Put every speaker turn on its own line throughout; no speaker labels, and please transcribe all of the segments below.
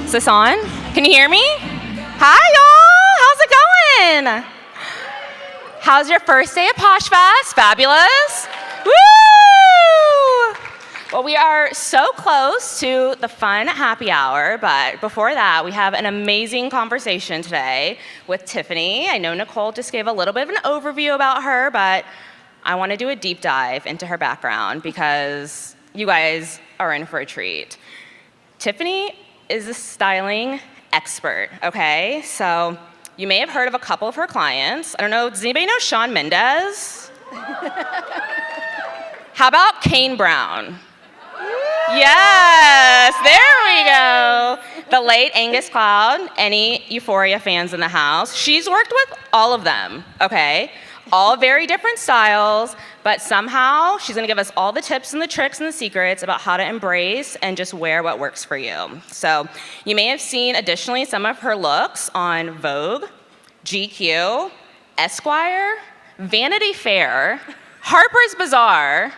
Is this on? Can you hear me? Hi, y'all. How's it going? How's your first day at PoshFest? Fabulous? Woo! Well, we are so close to the fun happy hour, but before that, we have an amazing conversation today with Tiffany. I know Nicole just gave a little bit of an overview about her, but I want to do a deep dive into her background because you guys are in for a treat. Tiffany is a styling expert, okay? So you may have heard of a couple of her clients. I don't know, does anybody know Shawn Mendes? How about Kane Brown? Yes, there we go. The late Angus Cloud, any Euphoria fans in the house? She's worked with all of them, okay? All very different styles, but somehow she's gonna give us all the tips and the tricks and the secrets about how to embrace and just wear what works for you. So you may have seen additionally some of her looks on Vogue, GQ, Esquire, Vanity Fair, Harper's Bazaar,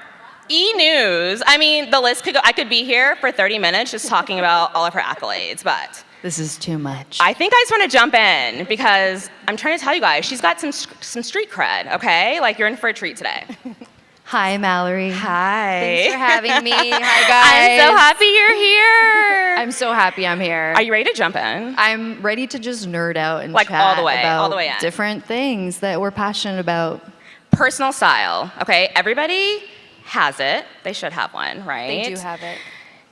E! News. I mean, the list could go, I could be here for 30 minutes just talking about all of her accolades, but
this is too much.
I think I just want to jump in because I'm trying to tell you guys, she's got some street cred, okay? Like, you're in for a treat today.
Hi, Mallory.
Hi.
Thanks for having me. Hi, guys.
I'm so happy you're here.
I'm so happy I'm here.
Are you ready to jump in?
I'm ready to just nerd out and
like
chat
all the way in.
Different things that we're passionate about.
Personal style, okay? Everybody has it. They should have one, right?
They do have it.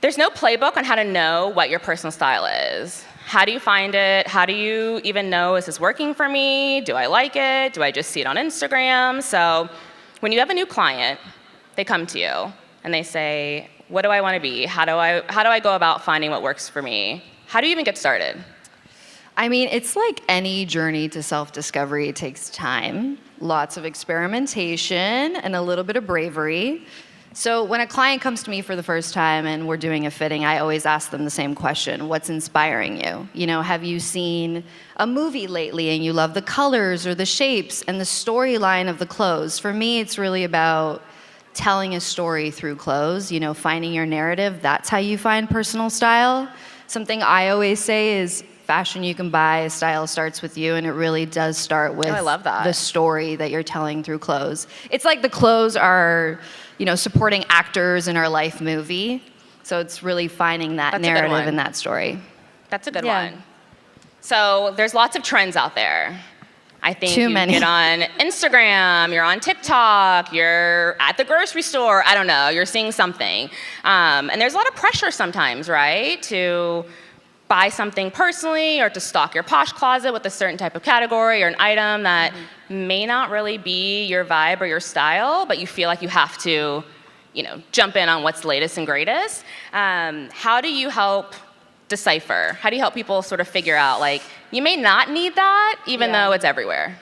There's no playbook on how to know what your personal style is. How do you find it? How do you even know, is this working for me? Do I like it? Do I just see it on Instagram? So when you have a new client, they come to you and they say, what do I want to be? How do I go about finding what works for me? How do you even get started?
I mean, it's like any journey to self-discovery. It takes time, lots of experimentation, and a little bit of bravery. So when a client comes to me for the first time and we're doing a fitting, I always ask them the same question: what's inspiring you? You know, have you seen a movie lately and you love the colors or the shapes and the storyline of the clothes? For me, it's really about telling a story through clothes, you know, finding your narrative. That's how you find personal style. Something I always say is, fashion you can buy, style starts with you, and it really does start with
I love that.
The story that you're telling through clothes. It's like the clothes are, you know, supporting actors in our life movie. So it's really finding that narrative in that story.
That's a good one. So there's lots of trends out there. I think
Too many.
Get on Instagram, you're on TikTok, you're at the grocery store, I don't know, you're seeing something. And there's a lot of pressure sometimes, right? To buy something personally or to stock your Posh closet with a certain type of category or an item that may not really be your vibe or your style, but you feel like you have to, you know, jump in on what's latest and greatest. How do you help decipher? How do you help people sort of figure out, like, you may not need that even though it's everywhere?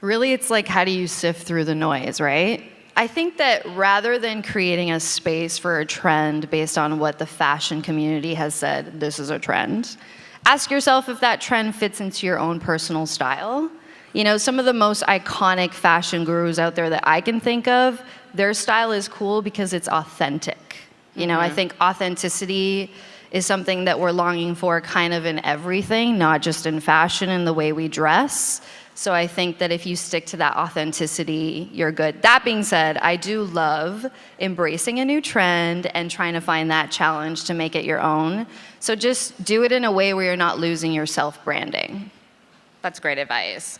Really, it's like, how do you sift through the noise, right? I think that rather than creating a space for a trend based on what the fashion community has said, this is a trend, ask yourself if that trend fits into your own personal style. You know, some of the most iconic fashion gurus out there that I can think of, their style is cool because it's authentic. You know, I think authenticity is something that we're longing for kind of in everything, not just in fashion and the way we dress. So I think that if you stick to that authenticity, you're good. That being said, I do love embracing a new trend and trying to find that challenge to make it your own. So just do it in a way where you're not losing your self-branding.
That's great advice.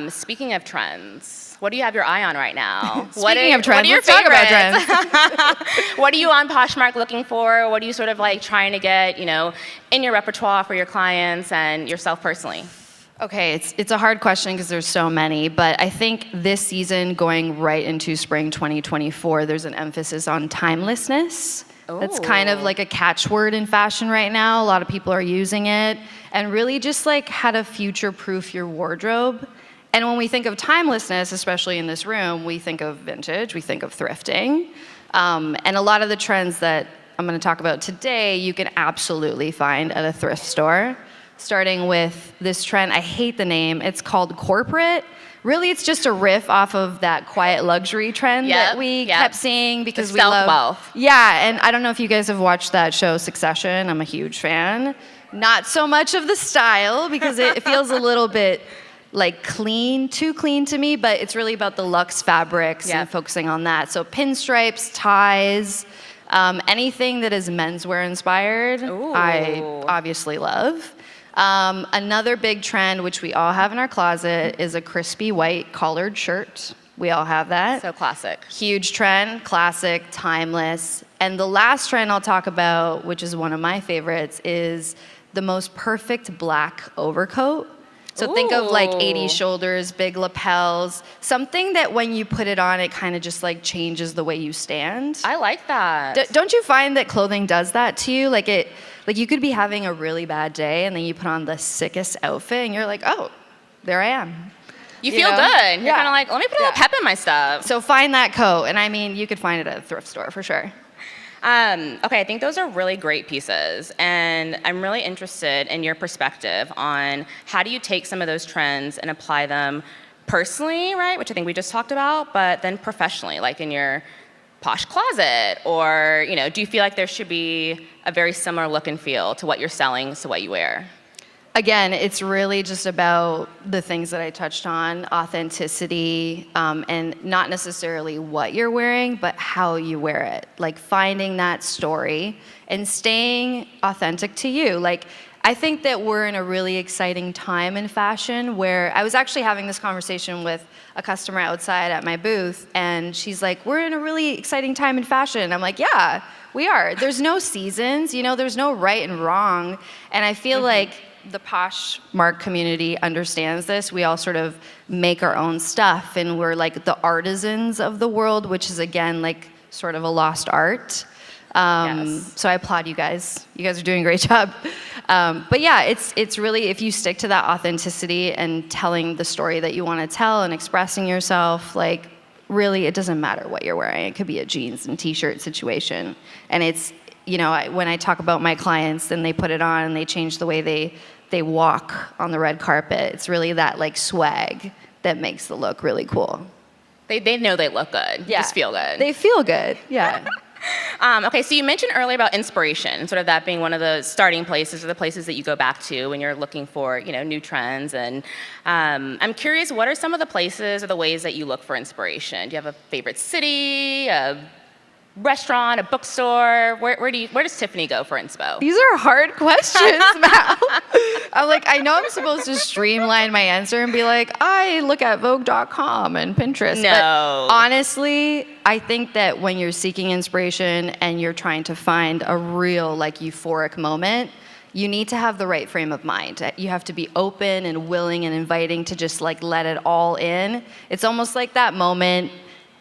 Speaking of trends, what do you have your eye on right now?
Speaking of trends,
let's
talk about trends.
What are you on Poshmark looking for? What are you sort of like trying to get, you know, in your repertoire for your clients and yourself personally?
Okay, it's a hard question because there's so many, but I think this season going right into spring 2024, there's an emphasis on timelessness. Ooh. That's kind of like a catchword in fashion right now. A lot of people are using it, and really just like how to future-proof your wardrobe. And when we think of timelessness, especially in this room, we think of vintage, we think of thrifting. And a lot of the trends that I'm gonna talk about today, you can absolutely find at a thrift store. Starting with this trend, I hate the name, it's called corporate. Really, it's just a riff off of that quiet luxury trend that we kept seeing because we love
wealth.
Yeah, and I don't know if you guys have watched that show Succession. I'm a huge fan. Not so much of the style because it feels a little bit like too clean to me, but it's really about the luxe fabrics and focusing on that. So pinstripes, ties, anything that is menswear inspired, I obviously love. Another big trend, which we all have in our closet, is a crispy white collared shirt. We all have that.
So classic.
Huge trend, classic, timeless. And the last trend I'll talk about, which is one of my favorites, is the most perfect black overcoat. So think of like 80 shoulders, big lapels, something that when you put it on, it kind of just like changes the way you stand.
I like that.
Don't you find that clothing does that to you? Like you could be having a really bad day and then you put on the sickest outfit and you're like, oh, there I am.
You feel good. You're kind of like, let me put a little pep in my stuff.
So find that coat. And I mean, you could find it at a thrift store for sure.
Okay, I think those are really great pieces, and I'm really interested in your perspective on how do you take some of those trends and apply them personally, right, which I think we just talked about, but then professionally, like in your posh closet, or do you feel like there should be a very similar look and feel to what you're selling to what you wear?
Again, it's really just about the things that I touched on, authenticity, and not necessarily what you're wearing, but how you wear it. Like finding that story and staying authentic to you. Like, I think that we're in a really exciting time in fashion where I was actually having this conversation with a customer outside at my booth, and she's like, we're in a really exciting time in fashion. I'm like, yeah, we are. There's no seasons, there's no right and wrong. And I feel like the Poshmark community understands this. We all sort of make our own stuff, and we're like the artisans of the world, which is again like sort of a lost art. So I applaud you guys. You guys are doing a great job. But yeah, it's really, if you stick to that authenticity and telling the story that you want to tell and expressing yourself, like really it doesn't matter what you're wearing. It could be a jeans and t-shirt situation. And it's, when I talk about my clients and they put it on and they change the way they walk on the red carpet, it's really that like swag that makes the look really cool.
They know they look good. Yeah. Just feel good.
They feel good, yeah.
Okay, so you mentioned earlier about inspiration, sort of that being one of the starting places or the places that you go back to when you're looking for, new trends. And I'm curious, what are some of the places or the ways that you look for inspiration? Do you have a favorite city, a restaurant, a bookstore? Where does Tiffany go for inspo?
These are hard questions, Mal. I'm like, I know I'm supposed to streamline my answer and be like, I look at Vogue.com and Pinterest.
No.
But honestly, I think that when you're seeking inspiration and you're trying to find a real like euphoric moment, you need to have the right frame of mind. You have to be open and willing and inviting to just like let it all in. It's almost like that moment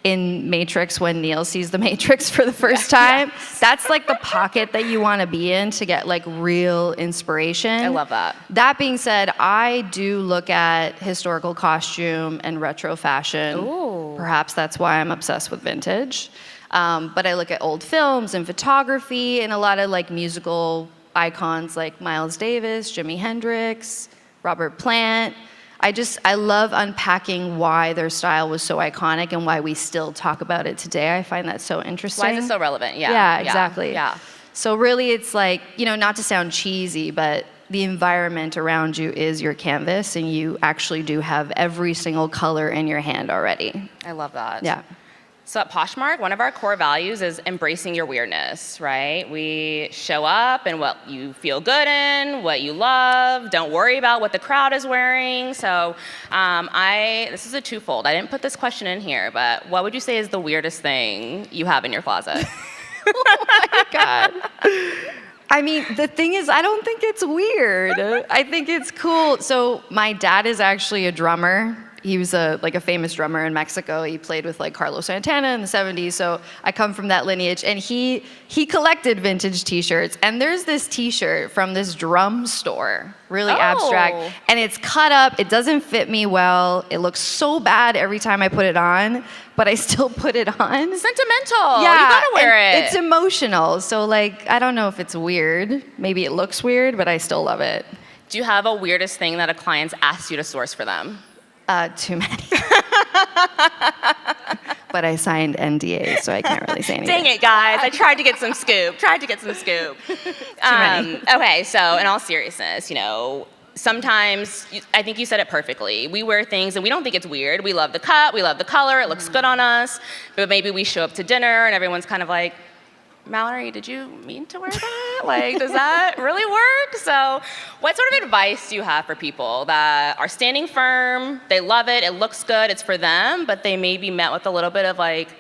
in Matrix when Neo sees the Matrix for the first time. Yeah. That's like the pocket that you want to be in to get like real inspiration.
I love that.
That being said, I do look at historical costume and retro fashion.
Ooh.
Perhaps that's why I'm obsessed with vintage. But I look at old films and photography and a lot of like musical icons like Miles Davis, Jimi Hendrix, Robert Plant. I love unpacking why their style was so iconic and why we still talk about it today. I find that so interesting.
Why is it so relevant? Yeah.
Yeah, exactly.
Yeah.
So really it's like, not to sound cheesy, but the environment around you is your canvas and you actually do have every single color in your hand already.
I love that.
Yeah.
So at Poshmark, one of our core values is embracing your weirdness, right? We show up in what you feel good in, what you love. Don't worry about what the crowd is wearing. So this is a twofold. I didn't put this question in here, but what would you say is the weirdest thing you have in your closet?
Oh my God. I mean, the thing is, I don't think it's weird. I think it's cool. So my dad is actually a drummer. He was a famous drummer in Mexico. He played with like Carlos Santana in the 70s. So I come from that lineage. And he collected vintage t-shirts. And there's this t-shirt from this drum store, really abstract. And it's cut up. It doesn't fit me well. It looks so bad every time I put it on, but I still put it on.
Sentimental.
Yeah,
you gotta wear it.
It's emotional. So like, I don't know if it's weird. Maybe it looks weird, but I still love it.
Do you have a weirdest thing that a client's asked you to source for them?
Too many. but I signed NDAs, so I can't really say anything.
Dang it, guys. I tried to get some scoop. Okay, so in all seriousness, sometimes, I think you said it perfectly. We wear things and we don't think it's weird. We love the cut, we love the color, it looks good on us. But maybe we show up to dinner and everyone's kind of like, Mallory, did you mean to wear that? Like, does that really work? So what sort of advice do you have for people that are standing firm, they love it, it looks good, it's for them, but they may be met with a little bit of like,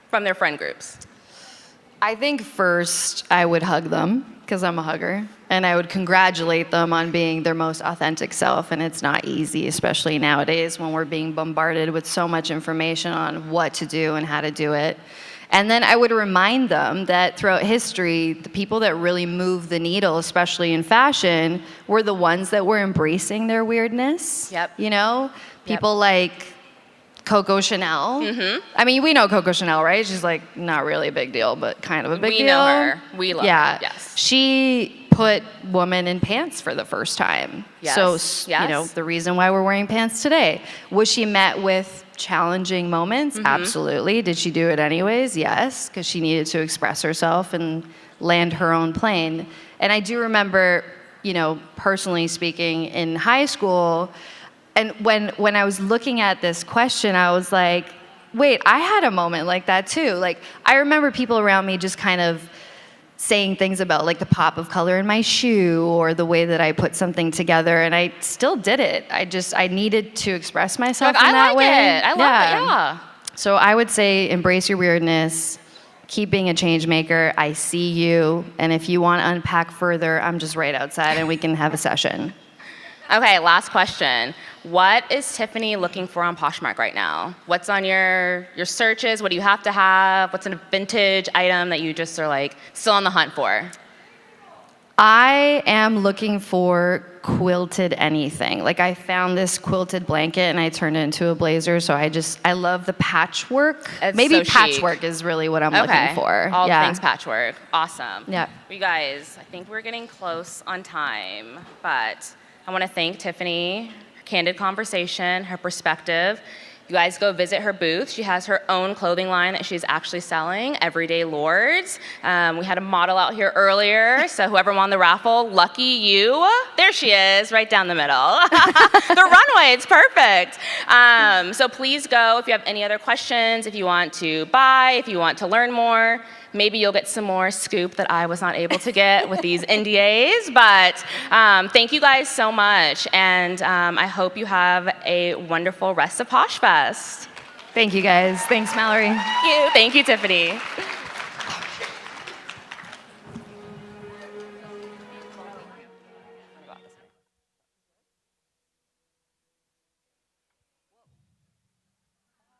from their friend groups?
I think first I would hug them, because I'm a hugger, and I would congratulate them on being their most authentic self, and it's not easy, especially nowadays when we're being bombarded with so much information on what to do and how to do it. And then I would remind them that throughout history, the people that really moved the needle, especially in fashion, were the ones that were embracing their weirdness.
Yep.
People like Coco Chanel. Mm-hmm. I mean, we know Coco Chanel, right? She's like not really a big deal, but kind of a big deal.
We know her. We love her. Yes.
She put woman in pants for the first time.
Yes.
So, the reason why we're wearing pants today. Was she met with challenging moments? Absolutely. Did she do it anyways? Yes, because she needed to express herself and land her own plane. And I do remember, personally speaking, in high school, and when I was looking at this question, I was like, wait, I had a moment like that too. Like, I remember people around me just kind of saying things about like the pop of color in my shoe or the way that I put something together, and I still did it. I needed to express myself in that way.
I love it, yeah.
So I would say embrace your weirdness, keep being a change maker. I see you, and if you want to unpack further, I'm just right outside and we can have a session.
Okay, last question. What is Tiffany looking for on Poshmark right now? What's on your searches? What do you have to have? What's a vintage item that you just are like still on the hunt for?
I am looking for quilted anything. Like, I found this quilted blanket and I turned it into a blazer. So I love the patchwork. Maybe
so
patchwork
chic.
Is really what I'm looking for.
All things patchwork. Awesome.
Yeah.
You guys, I think we're getting close on time, but I want to thank Tiffany, her candid conversation, her perspective. You guys go visit her booth. She has her own clothing line that she's actually selling, Everyday Lords. We had a model out here earlier, so whoever won the raffle, lucky you. There she is, right down the middle. The runway, it's perfect. So please go if you have any other questions, if you want to buy, if you want to learn more. Maybe you'll get some more scoop that I was not able to get with these NDAs, but thank you guys so much, and I hope you have a wonderful rest of PoshFest.
Thank you guys. Thanks, Mallory.
Thank you, Tiffany.